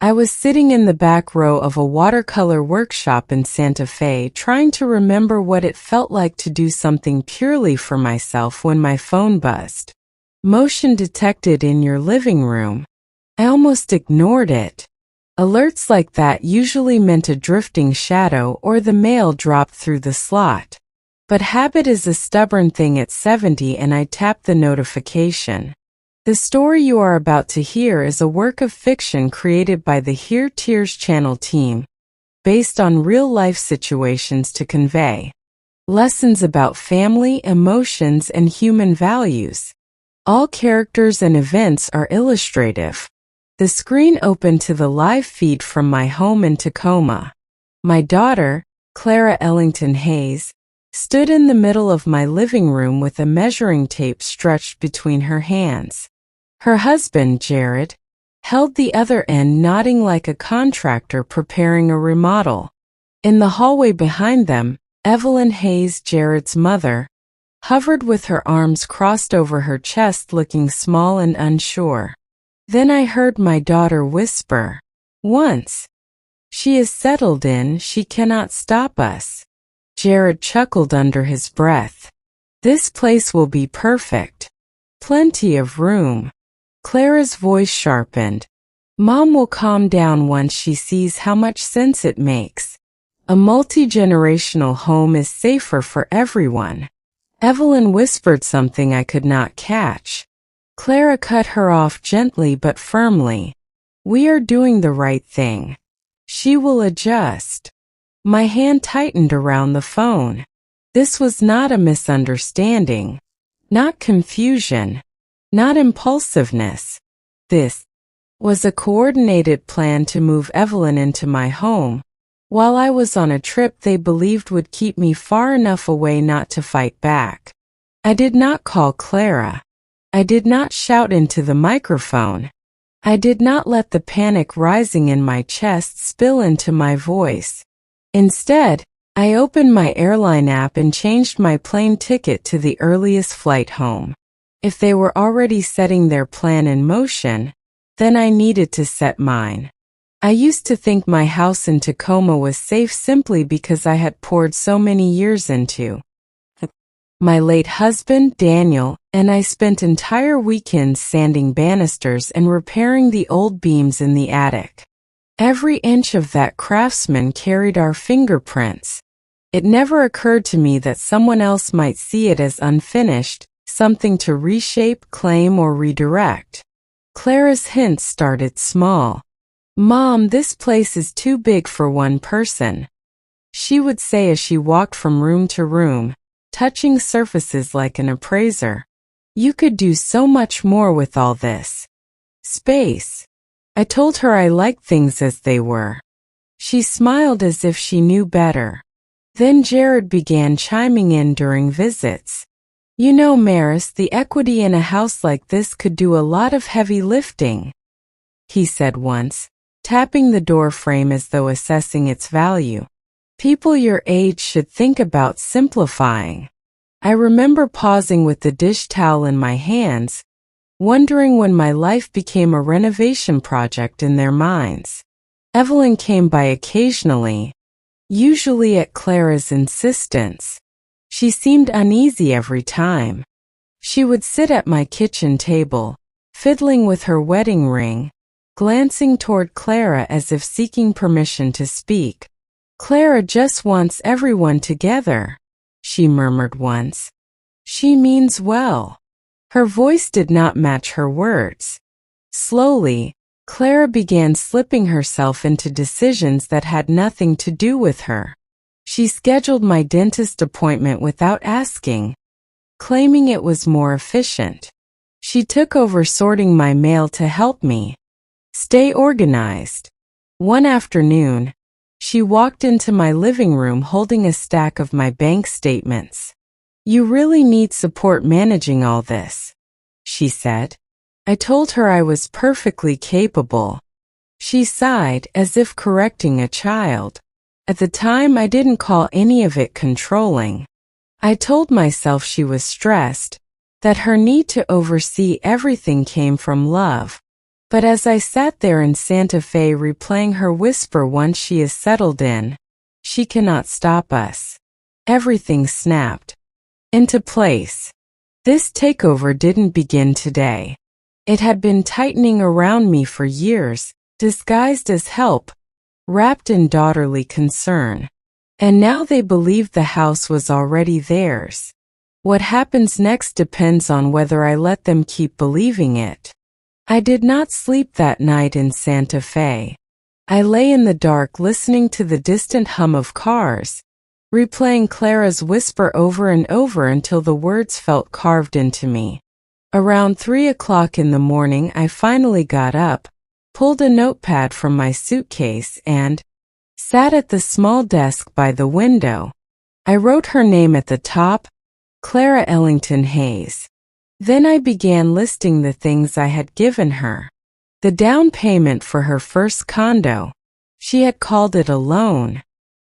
I was sitting in the back row of a watercolor workshop in Santa Fe trying to remember what it felt like to do something purely for myself when my phone buzzed. Motion detected in your living room. I almost ignored it. Alerts like that usually meant a drifting shadow or the mail dropped through the slot. But habit is a stubborn thing at 70 and I tapped the notification. The story you are about to hear is a work of fiction created by the Here Tears Channel team, based on real-life situations to convey lessons about family, emotions, and human values. All characters and events are illustrative. The screen opened to the live feed from my home in Tacoma. My daughter, Clara Ellington Hayes, stood in the middle of my living room with a measuring tape stretched between her hands. Her husband, Jared, held the other end, nodding like a contractor preparing a remodel. In the hallway behind them, Evelyn Hayes, Jared's mother, hovered with her arms crossed over her chest, looking small and unsure. Then I heard my daughter whisper, "Once she is settled in, she cannot stop us." Jared chuckled under his breath. "This place will be perfect. Plenty of room." Clara's voice sharpened. "Mom will calm down once she sees how much sense it makes. A multi-generational home is safer for everyone." Evelyn whispered something I could not catch. Clara cut her off gently but firmly. "We are doing the right thing. She will adjust." My hand tightened around the phone. This was not a misunderstanding, not confusion, not impulsiveness. This was a coordinated plan to move Evelyn into my home, while I was on a trip they believed would keep me far enough away not to fight back. I did not call Clara. I did not shout into the microphone. I did not let the panic rising in my chest spill into my voice. Instead, I opened my airline app and changed my plane ticket to the earliest flight home. If they were already setting their plan in motion, then I needed to set mine. I used to think my house in Tacoma was safe simply because I had poured so many years into my late husband, Daniel, and I spent entire weekends sanding banisters and repairing the old beams in the attic. Every inch of that craftsman carried our fingerprints. It never occurred to me that someone else might see it as unfinished, something to reshape, claim, or redirect. Clara's hints started small. "Mom, this place is too big for one person," she would say as she walked from room to room, touching surfaces like an appraiser. "You could do so much more with all this space." I told her I liked things as they were. She smiled as if she knew better. Then Jared began chiming in during visits. "You know, Maris, the equity in a house like this could do a lot of heavy lifting," he said once, tapping the door frame as though assessing its value. "People your age should think about simplifying." I remember pausing with the dish towel in my hands, wondering when my life became a renovation project in their minds. Evelyn came by occasionally, usually at Clara's insistence. She seemed uneasy every time. She would sit at my kitchen table, fiddling with her wedding ring, glancing toward Clara as if seeking permission to speak. "Clara just wants everyone together," she murmured once. "She means well." Her voice did not match her words. Slowly, Clara began slipping herself into decisions that had nothing to do with her. She scheduled my dentist appointment without asking, claiming it was more efficient. She took over sorting my mail to help me stay organized. One afternoon, she walked into my living room holding a stack of my bank statements. "You really need support managing all this," she said. I told her I was perfectly capable. She sighed, as if correcting a child. At the time, I didn't call any of it controlling. I told myself she was stressed, that her need to oversee everything came from love. But as I sat there in Santa Fe replaying her whisper once she is settled in, she cannot stop us. Everything snapped into place. This takeover didn't begin today. It had been tightening around me for years, disguised as help, wrapped in daughterly concern. And now they believed the house was already theirs. What happens next depends on whether I let them keep believing it. I did not sleep that night in Santa Fe. I lay in the dark listening to the distant hum of cars, replaying Clara's whisper over and over until the words felt carved into me. Around 3 o'clock in the morning I finally got up, pulled a notepad from my suitcase and sat at the small desk by the window. I wrote her name at the top, Clara Ellington Hayes. Then I began listing the things I had given her. The down payment for her first condo. She had called it a loan.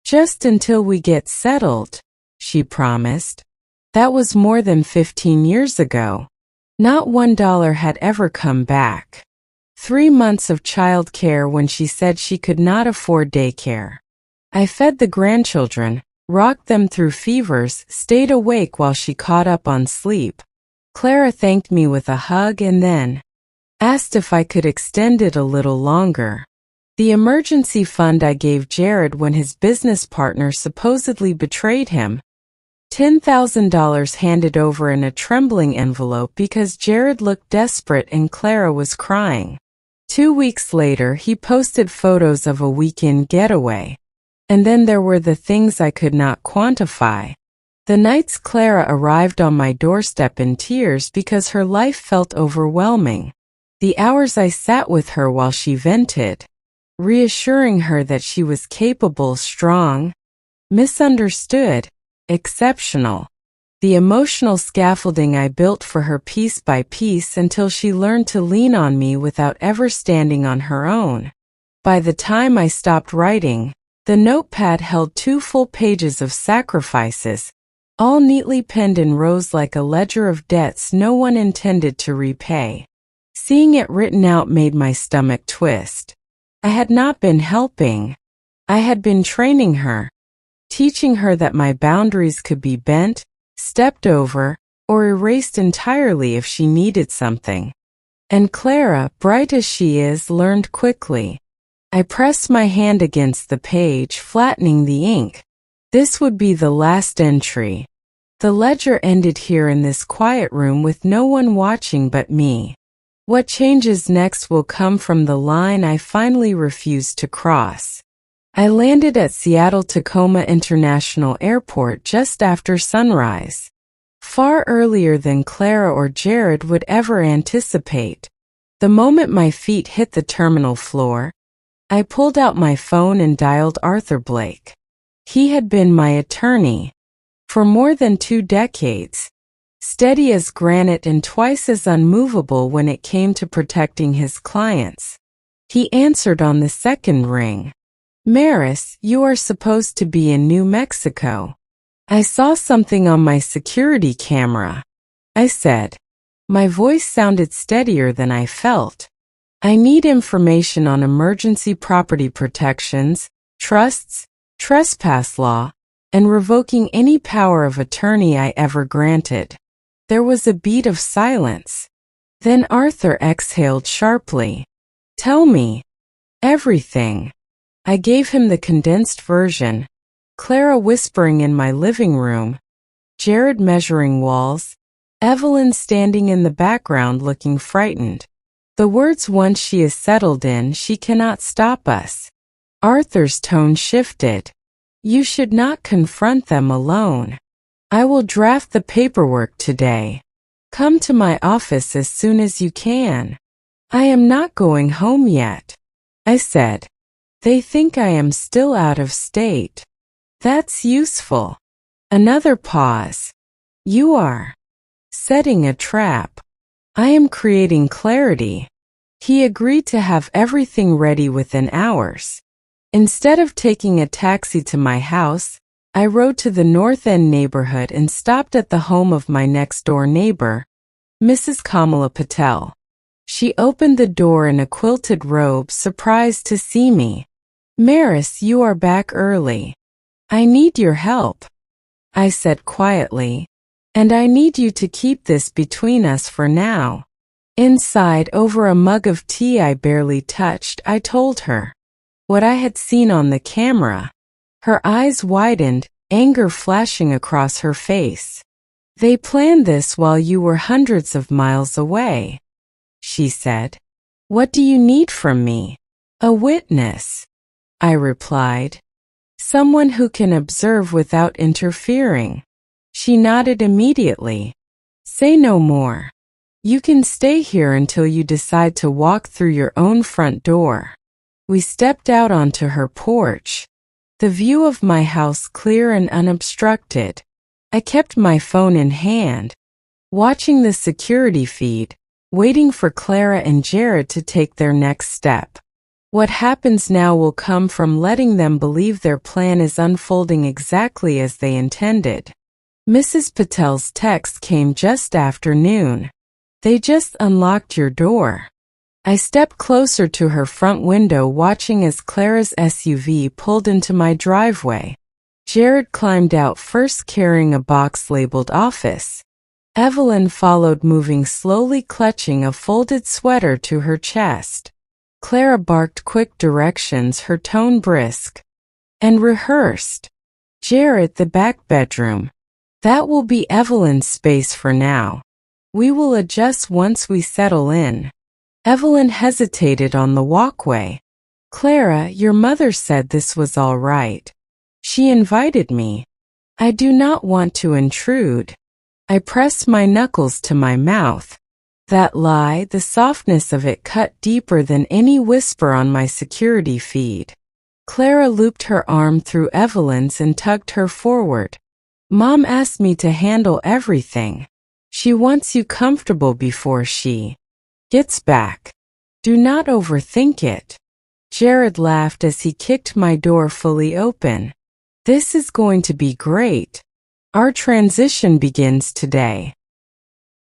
Just until we get settled, she promised. That was more than 15 years ago. Not $1 had ever come back. 3 months of child care when she said she could not afford daycare. I fed the grandchildren, rocked them through fevers, stayed awake while she caught up on sleep. Clara thanked me with a hug and then asked if I could extend it a little longer. The emergency fund I gave Jared when his business partner supposedly betrayed him. $10,000 handed over in a trembling envelope because Jared looked desperate and Clara was crying. 2 weeks later, he posted photos of a weekend getaway. And then there were the things I could not quantify. The nights Clara arrived on my doorstep in tears because her life felt overwhelming. The hours I sat with her while she vented, reassuring her that she was capable, strong, misunderstood, exceptional. The emotional scaffolding I built for her piece by piece until she learned to lean on me without ever standing on her own. By the time I stopped writing, the notepad held 2 full pages of sacrifices, all neatly penned in rows like a ledger of debts no one intended to repay. Seeing it written out made my stomach twist. I had not been helping. I had been training her, teaching her that my boundaries could be bent, stepped over, or erased entirely if she needed something. And Clara, bright as she is, learned quickly. I pressed my hand against the page, flattening the ink. This would be the last entry. The ledger ended here in this quiet room with no one watching but me. What changes next will come from the line I finally refused to cross. I landed at Seattle-Tacoma International Airport just after sunrise, far earlier than Clara or Jared would ever anticipate. The moment my feet hit the terminal floor, I pulled out my phone and dialed Arthur Blake. He had been my attorney for more than 2 decades, steady as granite and twice as unmovable when it came to protecting his clients. He answered on the second ring. "Maris, you are supposed to be in New Mexico. I saw something on my security camera," I said. My voice sounded steadier than I felt. "I need information on emergency property protections, trusts, trespass law, and revoking any power of attorney I ever granted." There was a beat of silence. Then Arthur exhaled sharply. "Tell me everything." I gave him the condensed version. Clara whispering in my living room, Jared measuring walls, Evelyn standing in the background looking frightened. The words, "Once she is settled in, she cannot stop us." Arthur's tone shifted. "You should not confront them alone. I will draft the paperwork today. Come to my office as soon as you can." "I am not going home yet," I said. "They think I am still out of state." "That's useful." Another pause. "You are setting a trap." "I am creating clarity." He agreed to have everything ready within hours. Instead of taking a taxi to my house, I rode to the North End neighborhood and stopped at the home of my next-door neighbor, Mrs. Kamala Patel. She opened the door in a quilted robe, surprised to see me. "Maris, you are back early. I need your help," I said quietly. "And I need you to keep this between us for now." Inside, over a mug of tea I barely touched, I told her what I had seen on the camera. Her eyes widened, anger flashing across her face. "They planned this while you were hundreds of miles away," she said. "What do you need from me?" "A witness," I replied. "Someone who can observe without interfering." She nodded immediately. "Say no more. You can stay here until you decide to walk through your own front door." We stepped out onto her porch, the view of my house clear and unobstructed. I kept my phone in hand, watching the security feed, waiting for Clara and Jared to take their next step. What happens now will come from letting them believe their plan is unfolding exactly as they intended. Mrs. Patel's text came just after noon. "They just unlocked your door." I stepped closer to her front window, watching as Clara's SUV pulled into my driveway. Jared climbed out first, carrying a box labeled office. Evelyn followed, moving slowly, clutching a folded sweater to her chest. Clara barked quick directions, her tone brisk and rehearsed. "Jared, the back bedroom. That will be Evelyn's space for now. We will adjust once we settle in." Evelyn hesitated on the walkway. "Clara, your mother said this was all right. She invited me." "I do not want to intrude." I pressed my knuckles to my mouth. That lie, the softness of it cut deeper than any whisper on my security feed. Clara looped her arm through Evelyn's and tugged her forward. "Mom asked me to handle everything. She wants you comfortable before she gets back. Do not overthink it." Jared laughed as he kicked my door fully open. "This is going to be great. Our transition begins today."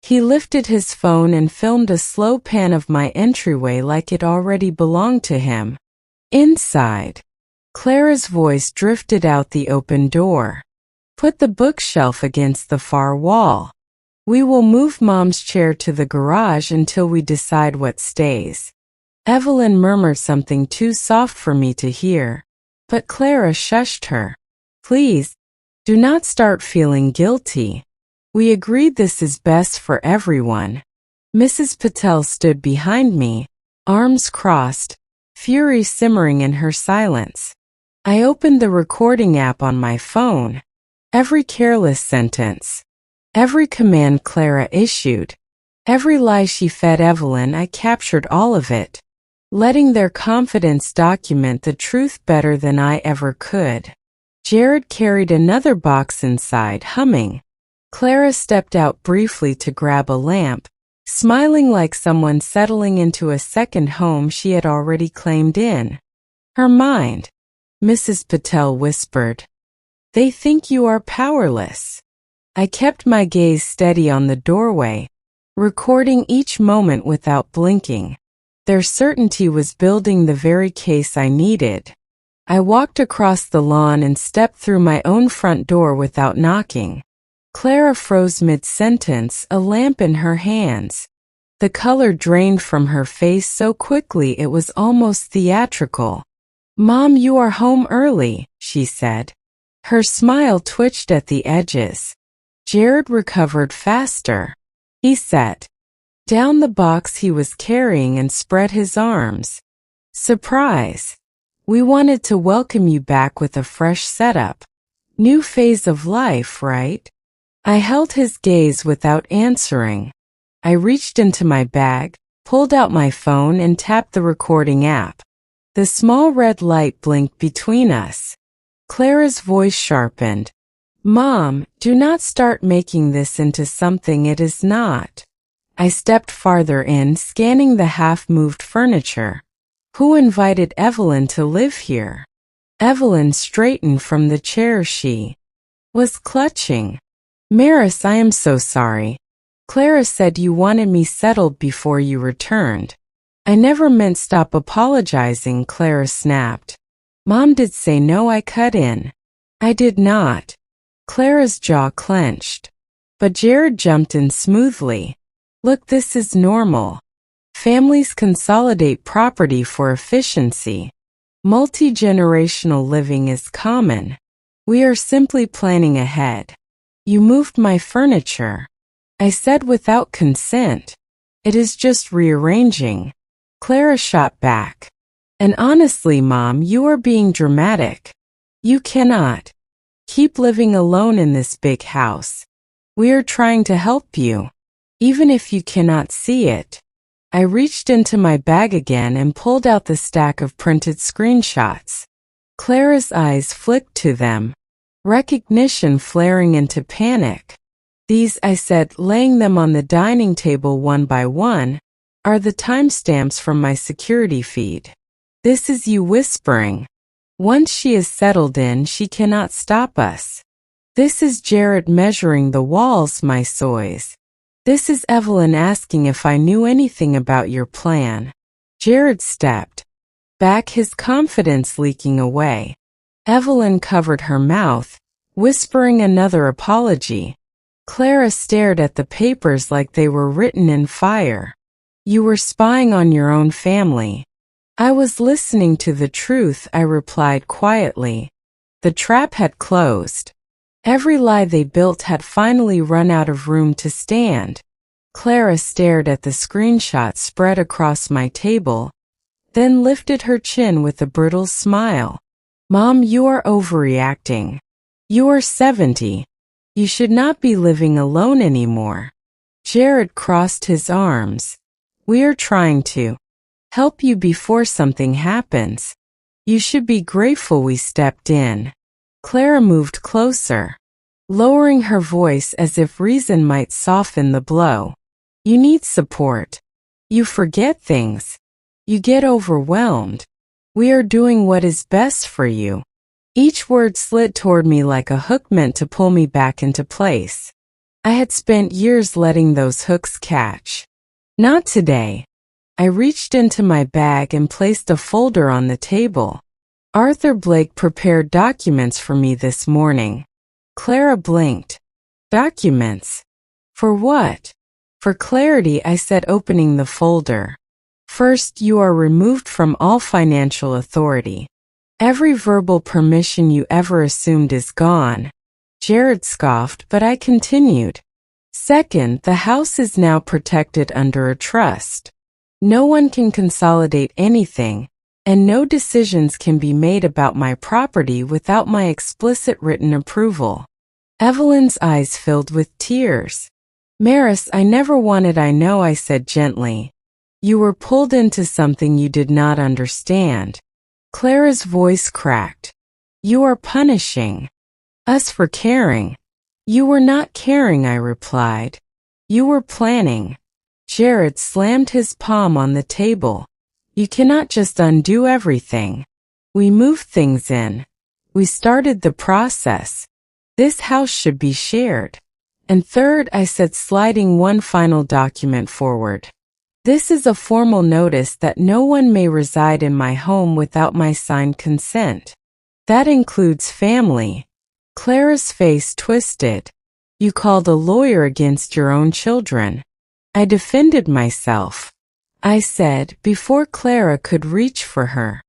He lifted his phone and filmed a slow pan of my entryway like it already belonged to him. Inside, Clara's voice drifted out the open door. "Put the bookshelf against the far wall. We will move Mom's chair to the garage until we decide what stays." Evelyn murmured something too soft for me to hear, but Clara shushed her. "Please, do not start feeling guilty. We agreed this is best for everyone." Mrs. Patel stood behind me, arms crossed, fury simmering in her silence. I opened the recording app on my phone. Every careless sentence, every command Clara issued, every lie she fed Evelyn, I captured all of it, letting their confidence document the truth better than I ever could. Jared carried another box inside, humming. Clara stepped out briefly to grab a lamp, smiling like someone settling into a second home she had already claimed in her mind. Mrs. Patel whispered, "They think you are powerless." I kept my gaze steady on the doorway, recording each moment without blinking. Their certainty was building the very case I needed. I walked across the lawn and stepped through my own front door without knocking. Clara froze mid-sentence, a lamp in her hands. The color drained from her face so quickly it was almost theatrical. "Mom, you are home early," she said. Her smile twitched at the edges. Jared recovered faster. He set down the box he was carrying and spread his arms. "Surprise! We wanted to welcome you back with a fresh setup. New phase of life, right?" I held his gaze without answering. I reached into my bag, pulled out my phone and tapped the recording app. The small red light blinked between us. Clara's voice sharpened. "Mom, do not start making this into something it is not." I stepped farther in, scanning the half-moved furniture. Who invited Evelyn to live here? Evelyn straightened from the chair she was clutching. "Maris, I am so sorry." Clara said you wanted me settled before you returned. I never meant stop apologizing, Clara snapped. Mom did say no, I cut in. I did not. Clara's jaw clenched. But Jared jumped in smoothly. Look, this is normal. Families consolidate property for efficiency. Multi-generational living is common. We are simply planning ahead. You moved my furniture. I said without consent. It is just rearranging. Clara shot back. And honestly, Mom, you are being dramatic. You cannot keep living alone in this big house. We are trying to help you, even if you cannot see it. I reached into my bag again and pulled out the stack of printed screenshots. Clara's eyes flicked to them, recognition flaring into panic. These, I said, laying them on the dining table one by one, are the timestamps from my security feed. This is you whispering. Once she is settled in, she cannot stop us. This is Jared measuring the walls, my soys. This is Evelyn asking if I knew anything about your plan. Jared stepped back, his confidence leaking away. Evelyn covered her mouth, whispering another apology. Clara stared at the papers like they were written in fire. You were spying on your own family. I was listening to the truth, I replied quietly. The trap had closed. Every lie they built had finally run out of room to stand. Clara stared at the screenshots spread across my table, then lifted her chin with a brittle smile. Mom, you are overreacting. You are 70. You should not be living alone anymore. Jared crossed his arms. We are trying to help you before something happens. You should be grateful we stepped in. Clara moved closer, lowering her voice as if reason might soften the blow. You need support. You forget things. You get overwhelmed. We are doing what is best for you. Each word slid toward me like a hook meant to pull me back into place. I had spent years letting those hooks catch. Not today. I reached into my bag and placed a folder on the table. Arthur Blake prepared documents for me this morning. Clara blinked. Documents? For what? For clarity, I said, opening the folder. First, you are removed from all financial authority. Every verbal permission you ever assumed is gone. Jared scoffed, but I continued. Second, the house is now protected under a trust. No one can consolidate anything, and no decisions can be made about my property without my explicit written approval. Evelyn's eyes filled with tears. Maris, I never wanted, I know, I said gently. You were pulled into something you did not understand. Clara's voice cracked. You are punishing us for caring. You were not caring, I replied. You were planning. Jared slammed his palm on the table. You cannot just undo everything. We moved things in. We started the process. This house should be shared. And third, I said, sliding one final document forward. This is a formal notice that no one may reside in my home without my signed consent. That includes family. Clara's face twisted. You called a lawyer against your own children. I defended myself. I said, before Clara could reach for her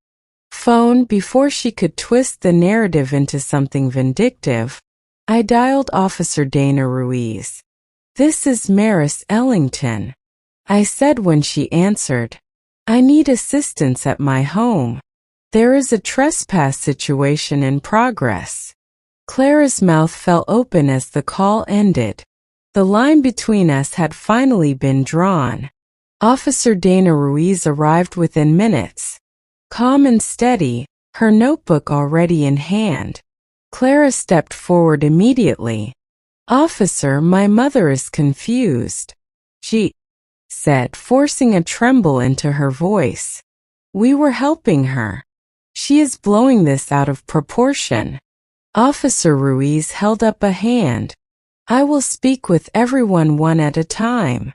phone, before she could twist the narrative into something vindictive, I dialed Officer Dana Ruiz. This is Maris Ellington, I said when she answered. I need assistance at my home. There is a trespass situation in progress. Clara's mouth fell open as the call ended. The line between us had finally been drawn. Officer Dana Ruiz arrived within minutes. Calm and steady, her notebook already in hand. Clara stepped forward immediately. Officer, my mother is confused. She said, forcing a tremble into her voice. We were helping her. She is blowing this out of proportion. Officer Ruiz held up a hand. I will speak with everyone one at a time.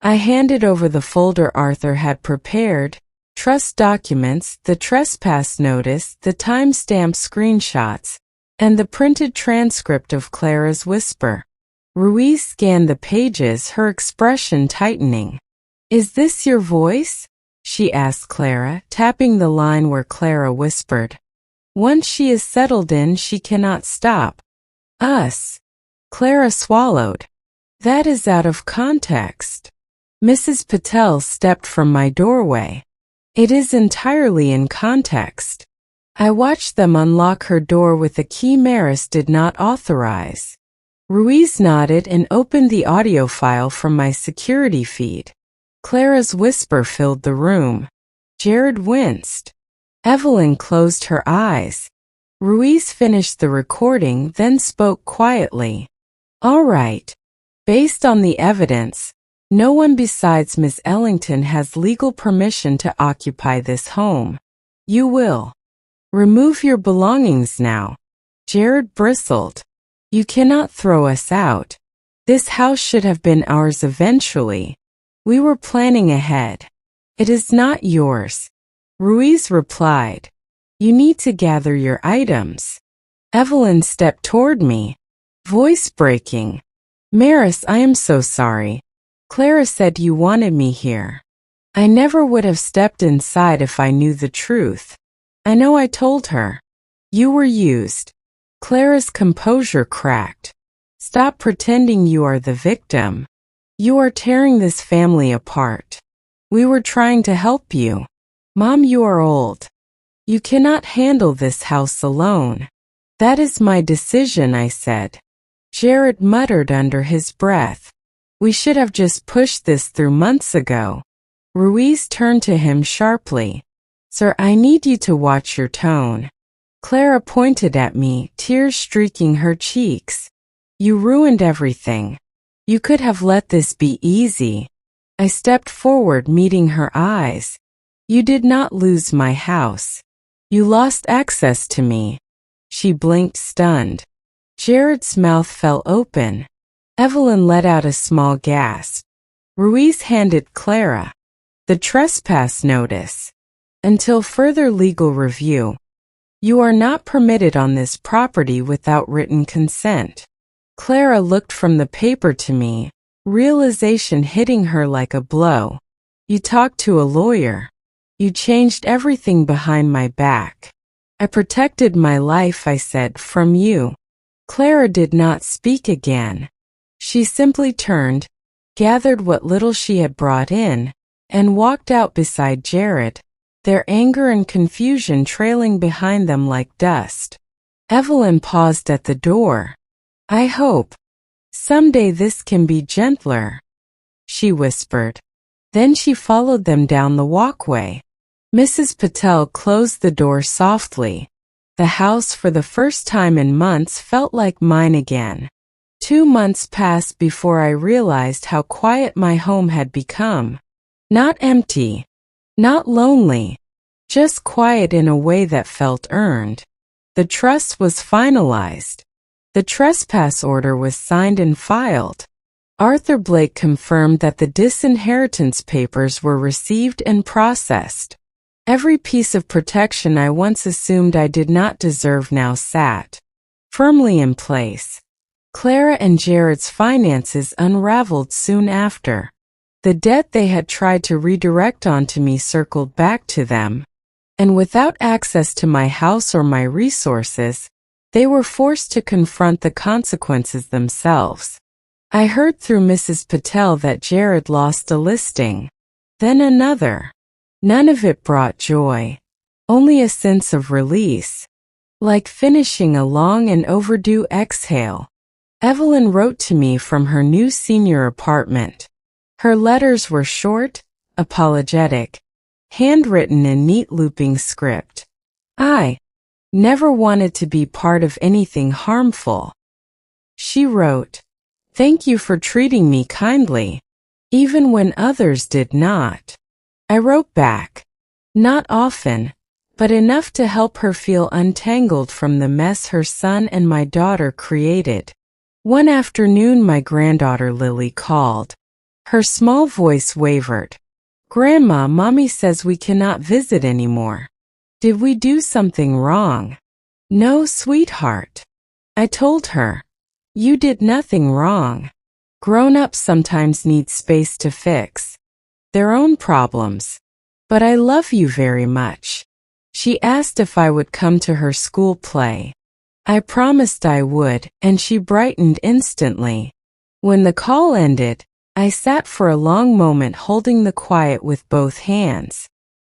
I handed over the folder Arthur had prepared, trust documents, the trespass notice, the timestamp screenshots, and the printed transcript of Clara's whisper. Ruiz scanned the pages, her expression tightening. "Is this your voice?" she asked Clara, tapping the line where Clara whispered. "Once she is settled in, she cannot stop." "Us." Clara swallowed. "That is out of context." Mrs. Patel stepped from my doorway. "It is entirely in context." I watched them unlock her door with a key Maris did not authorize. Ruiz nodded and opened the audio file from my security feed. Clara's whisper filled the room. Jared winced. Evelyn closed her eyes. Ruiz finished the recording, then spoke quietly. "All right. Based on the evidence, no one besides Miss Ellington has legal permission to occupy this home. You will remove your belongings now." Jared bristled. "You cannot throw us out. This house should have been ours eventually. We were planning ahead. It is not yours." Ruiz replied. "You need to gather your items." Evelyn stepped toward me, voice breaking. "Maris, I am so sorry. Clara said you wanted me here. I never would have stepped inside if I knew the truth. I know I told her. You were used." Clara's composure cracked. "Stop pretending you are the victim. You are tearing this family apart. We were trying to help you. Mom, you are old. You cannot handle this house alone." "That is my decision," I said. Jared muttered under his breath. "We should have just pushed this through months ago." Ruiz turned to him sharply. "Sir, I need you to watch your tone." Clara pointed at me, tears streaking her cheeks. "You ruined everything. You could have let this be easy." I stepped forward, meeting her eyes. "You did not lose my house. You lost access to me." She blinked, stunned. Jared's mouth fell open. Evelyn let out a small gasp. Ruiz handed Clara the trespass notice. "Until further legal review, you are not permitted on this property without written consent." Clara looked from the paper to me, realization hitting her like a blow. "You talked to a lawyer. You changed everything behind my back." "I protected my life," I said, "from you." Clara did not speak again. She simply turned, gathered what little she had brought in, and walked out beside Jared, their anger and confusion trailing behind them like dust. Evelyn paused at the door. "I hope someday this can be gentler," she whispered. Then she followed them down the walkway. Mrs. Patel closed the door softly. The house, for the first time in months, felt like mine again. 2 months passed before I realized how quiet my home had become. Not empty, not lonely, just quiet in a way that felt earned. The trust was finalized. The trespass order was signed and filed. Arthur Blake confirmed that the disinheritance papers were received and processed. Every piece of protection I once assumed I did not deserve now sat firmly in place. Clara and Jared's finances unraveled soon after. The debt they had tried to redirect onto me circled back to them. And without access to my house or my resources, they were forced to confront the consequences themselves. I heard through Mrs. Patel that Jared lost a listing, then another. None of it brought joy, only a sense of release, like finishing a long and overdue exhale. Evelyn wrote to me from her new senior apartment. Her letters were short, apologetic, handwritten in neat looping script. "I never wanted to be part of anything harmful." She wrote, "Thank you for treating me kindly, even when others did not." I wrote back, not often, but enough to help her feel untangled from the mess her son and my daughter created. One afternoon, my granddaughter Lily called. Her small voice wavered. "Grandma, Mommy says we cannot visit anymore. Did we do something wrong?" "No, sweetheart," I told her. "You did nothing wrong. Grown-ups sometimes need space to fix their own problems. But I love you very much." She asked if I would come to her school play. I promised I would, and she brightened instantly. When the call ended, I sat for a long moment holding the quiet with both hands.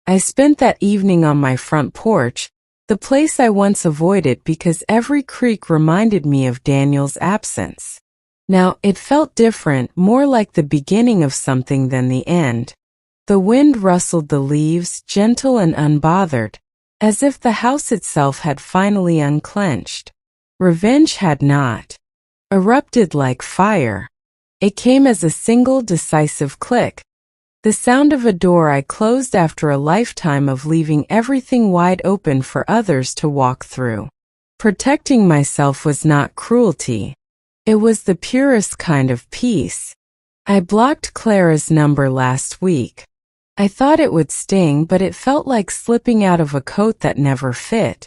I spent that evening on my front porch, the place I once avoided because every creak reminded me of Daniel's absence. Now, it felt different, more like the beginning of something than the end. The wind rustled the leaves, gentle and unbothered, as if the house itself had finally unclenched. Revenge had not erupted like fire. It came as a single decisive click, the sound of a door I closed after a lifetime of leaving everything wide open for others to walk through. Protecting myself was not cruelty. It was the purest kind of peace. I blocked Clara's number last week. I thought it would sting, but it felt like slipping out of a coat that never fit.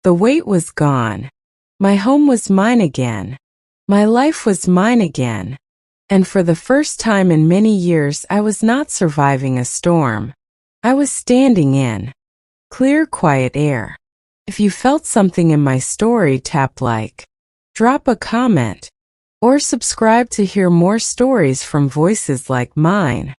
The weight was gone. My home was mine again. My life was mine again. And for the first time in many years, I was not surviving a storm. I was standing in clear, quiet air. If you felt something in my story, tap like, drop a comment, or subscribe to hear more stories from voices like mine.